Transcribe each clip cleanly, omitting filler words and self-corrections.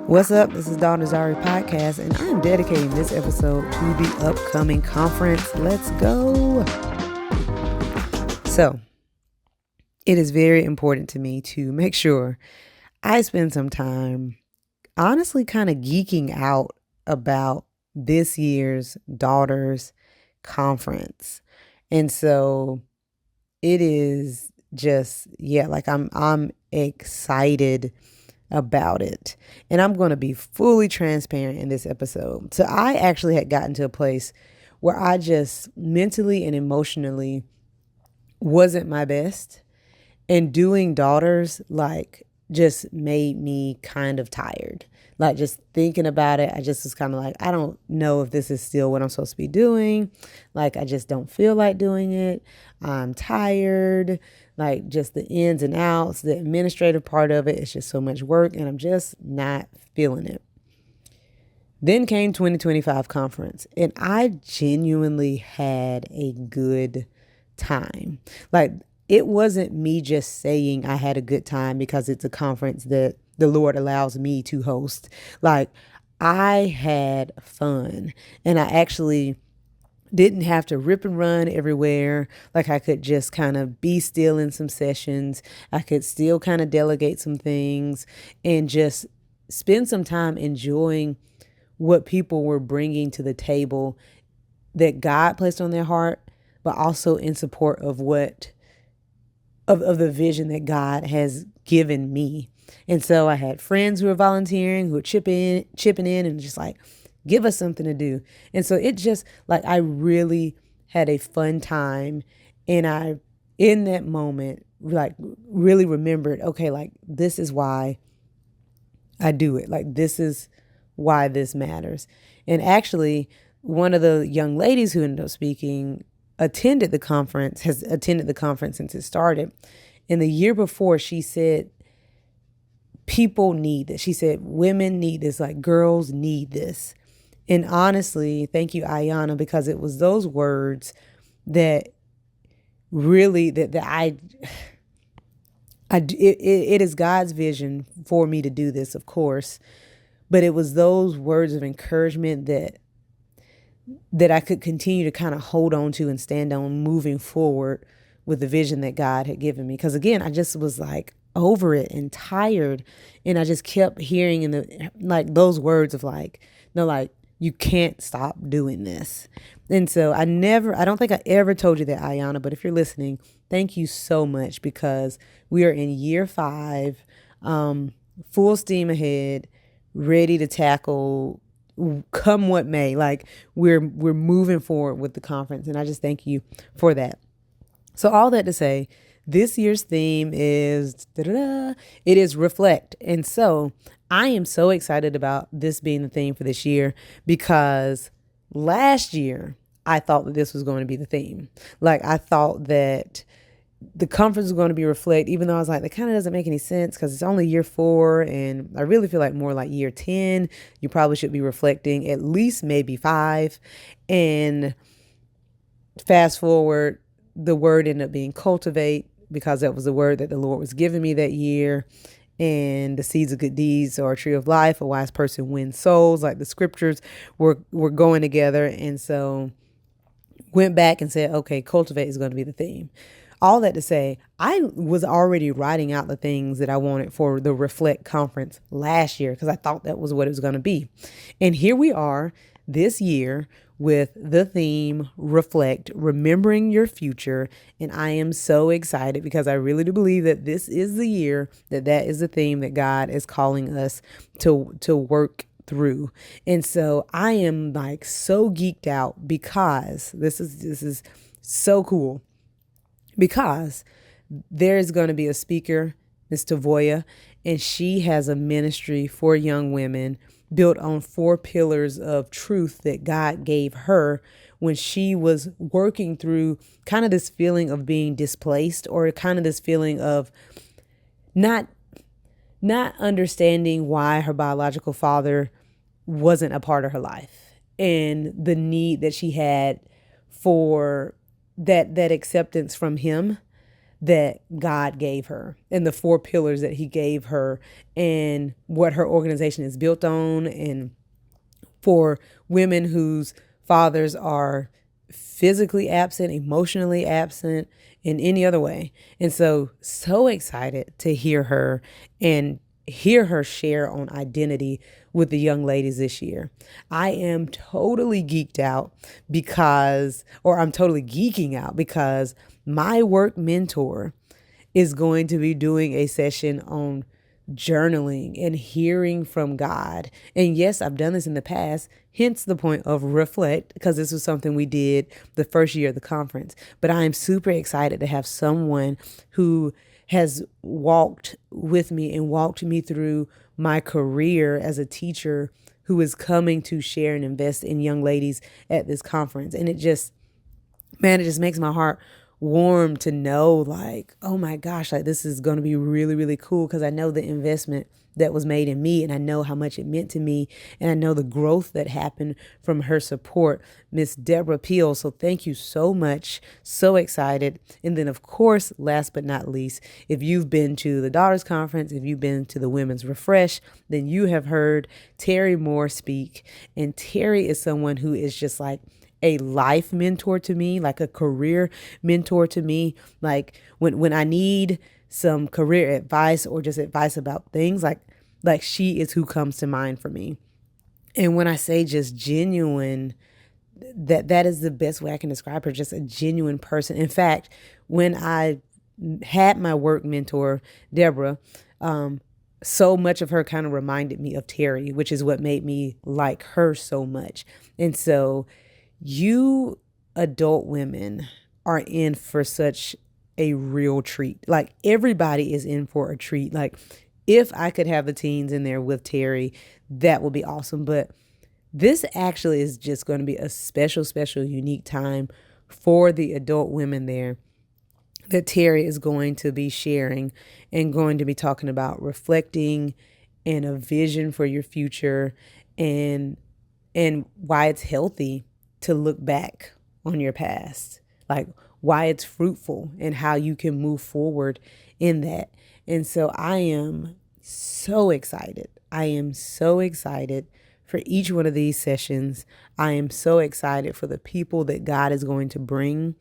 What's up? This is Daughter's Ari Podcast, and I'm dedicating this episode to the upcoming conference. Let's go. So, it is very important to me to make sure I spend some time honestly kind of geeking out about this year's Daughters Conference. And so it is just, like I'm excited about it. And I'm going to be fully transparent in this episode. So I actually had gotten to a place where I just mentally and emotionally wasn't my best. And doing daughters just made me kind of tired. Like just thinking about it, I just was kind of like, I don't know if this is still what I'm supposed to be doing. Like, I just don't feel like doing it. I'm tired. Like just the ins and outs, the administrative part of it, it's just so much work and I'm just not feeling it. Then came 2025 conference and I genuinely had a good time. Like, it wasn't me just saying I had a good time because it's a conference that the Lord allows me to host. Like, I had fun and I actually didn't have to rip and run everywhere. Like, I could just kind of be still in some sessions. I could still kind of delegate some things and just spend some time enjoying what people were bringing to the table that God placed on their heart, but also in support of of the vision that God has given me. And so I had friends who were volunteering, who were chipping in and just like, give us something to do. And so it just like, I really had a fun time. And I, in that moment, like really remembered, okay, like this is why I do it. Like, this is why this matters. And actually, one of the young ladies who ended up speaking has attended the conference since it started. And the year before, she said, people need this. She said, women need this, like girls need this. And honestly, thank you, Ayana, because it was those words that really, it is God's vision for me to do this, of course. But it was those words of encouragement that I could continue to kind of hold on to and stand on moving forward with the vision that God had given me. Because again, I just was like over it and tired. And I just kept hearing those words of like, no, like, you can't stop doing this. And so I don't think I ever told you that, Ayana, but if you're listening, thank you so much, because we are in year 5, full steam ahead, ready to tackle come what may. Like, we're moving forward with the conference, and I just thank you for that. So all that to say, this year's theme is it is reflect. And so I am so excited about this being the theme for this year, because last year I thought that this was going to be the theme. Like, I thought that the conference was going to be reflect, even though I was like, that kind of doesn't make any sense because it's only year 4. And I really feel like more like year 10, you probably should be reflecting at least maybe 5. And fast forward, the word ended up being cultivate, because that was the word that the Lord was giving me that year. And the seeds of good deeds are a tree of life. A wise person wins souls. Like, the scriptures were going together. And so went back and said, okay, cultivate is going to be the theme. All that to say, I was already writing out the things that I wanted for the Reflect conference last year, because I thought that was what it was going to be. And here we are this year with the theme Reflect, remembering your future. And I am so excited, because I really do believe that this is the year that is the theme that God is calling us to work through. And so I am like so geeked out, because this is so cool, because there's going to be a speaker, Miss Tavoya, and she has a ministry for young women built on 4 pillars of truth that God gave her when she was working through kind of this feeling of being displaced, or kind of this feeling of not understanding why her biological father wasn't a part of her life, and the need that she had for that acceptance from him, that God gave her and the 4 pillars that he gave her and what her organization is built on, and for women whose fathers are physically absent, emotionally absent, in any other way. And so excited to hear her and hear her share on identity with the young ladies this year. I am totally geeked out or I'm totally geeking out because my work mentor is going to be doing a session on journaling and hearing from God. And yes, I've done this in the past, hence the point of reflect, because this was something we did the first year of the conference. But I am super excited to have someone who has walked with me and walked me through my career as a teacher, who is coming to share and invest in young ladies at this conference. And it just makes my heart warm to know, like, oh my gosh, like this is going to be really, really cool, because I know the investment that was made in me, and I know how much it meant to me, and I know the growth that happened from her support, Miss Deborah Peel. So thank you so much. So excited. And then, of course, last but not least, if you've been to the Daughters Conference, if you've been to the Women's Refresh, then you have heard Terry Moore speak. And Terry is someone who is just like a life mentor to me, like a career mentor to me. Like when I need some career advice or just advice about things, like she is who comes to mind for me. And when I say just genuine, that is the best way I can describe her, just a genuine person. In fact, when I had my work mentor, Deborah, so much of her kind of reminded me of Terry, which is what made me like her so much. And so you adult women are in for such a real treat. Like everybody is in for a treat. Like if I could have the teens in there with Terry, that would be awesome. But this actually is just going to be a special, unique time for the adult women there, that Terry is going to be sharing and going to be talking about reflecting and a vision for your future, and why it's healthy to look back on your past, like why it's fruitful and how you can move forward in that. And so I am so excited. I am so excited for each one of these sessions. I am so excited for the people that God is going to bring.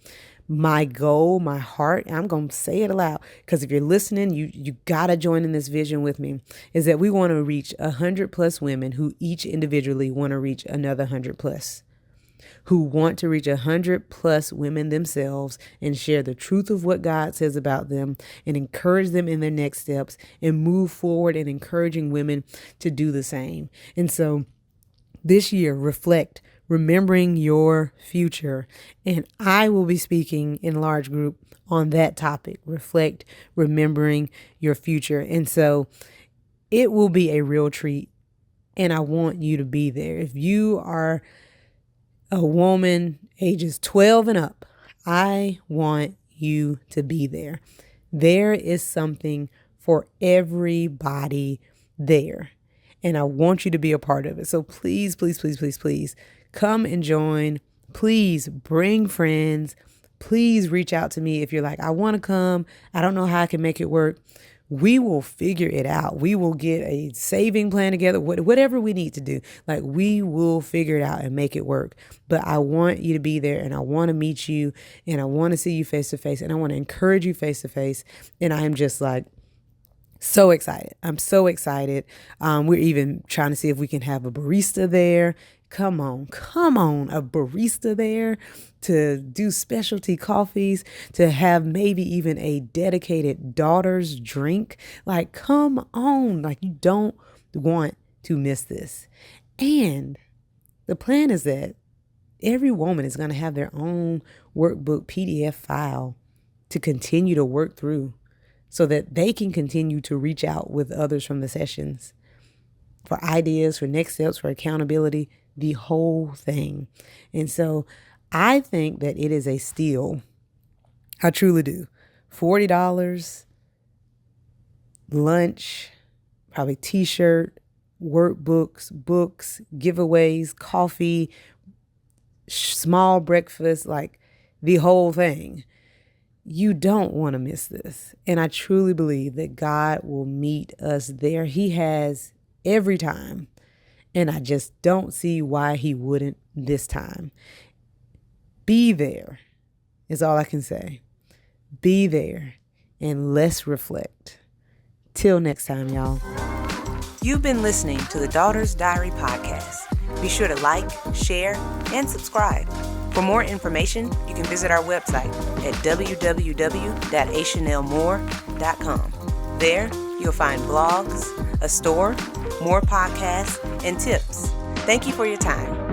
My goal, my heart, and I'm going to say it aloud, because if you're listening, you got to join in this vision with me, is that we want to reach 100+ women who each individually want to reach another 100+. Who want to reach 100+ women themselves and share the truth of what God says about them and encourage them in their next steps and move forward and encouraging women to do the same. And so this year, reflect, remembering your future. And I will be speaking in large group on that topic, reflect, remembering your future. And so it will be a real treat, and I want you to be there. If you are a woman ages 12 and up, I want you to be there. There is something for everybody there, and I want you to be a part of it. So please, please, please, please, please come and join. Please bring friends. Please reach out to me if you're like, I want to come. I don't know how I can make it work. We will figure it out. We will get a saving plan together, whatever we need to do. Like we will figure it out and make it work. But I want you to be there, and I want to meet you, and I want to see you face to face, and I want to encourage you face to face. And I am just like so excited. I'm so excited. We're even trying to see if we can have a barista there. Come on, a barista there to do specialty coffees, to have maybe even a dedicated daughter's drink. Like, come on, like you don't want to miss this. And the plan is that every woman is going to have their own workbook PDF file to continue to work through so that they can continue to reach out with others from the sessions for ideas, for next steps, for accountability, the whole thing. And so I think that it is a steal. I truly do. $40, lunch, probably t-shirt, workbooks, books, giveaways, coffee, small breakfast, like the whole thing. you don't want to miss this. And I truly believe that God will meet us there. He has every time. And I just don't see why he wouldn't this time. Be there is all I can say. Be there and let's reflect. Till next time, y'all. You've been listening to the Daughter's Diary podcast. Be sure to like, share, and subscribe. For more information, you can visit our website at www.achanelmore.com. There, you'll find blogs, a store, more podcasts, and tips. Thank you for your time.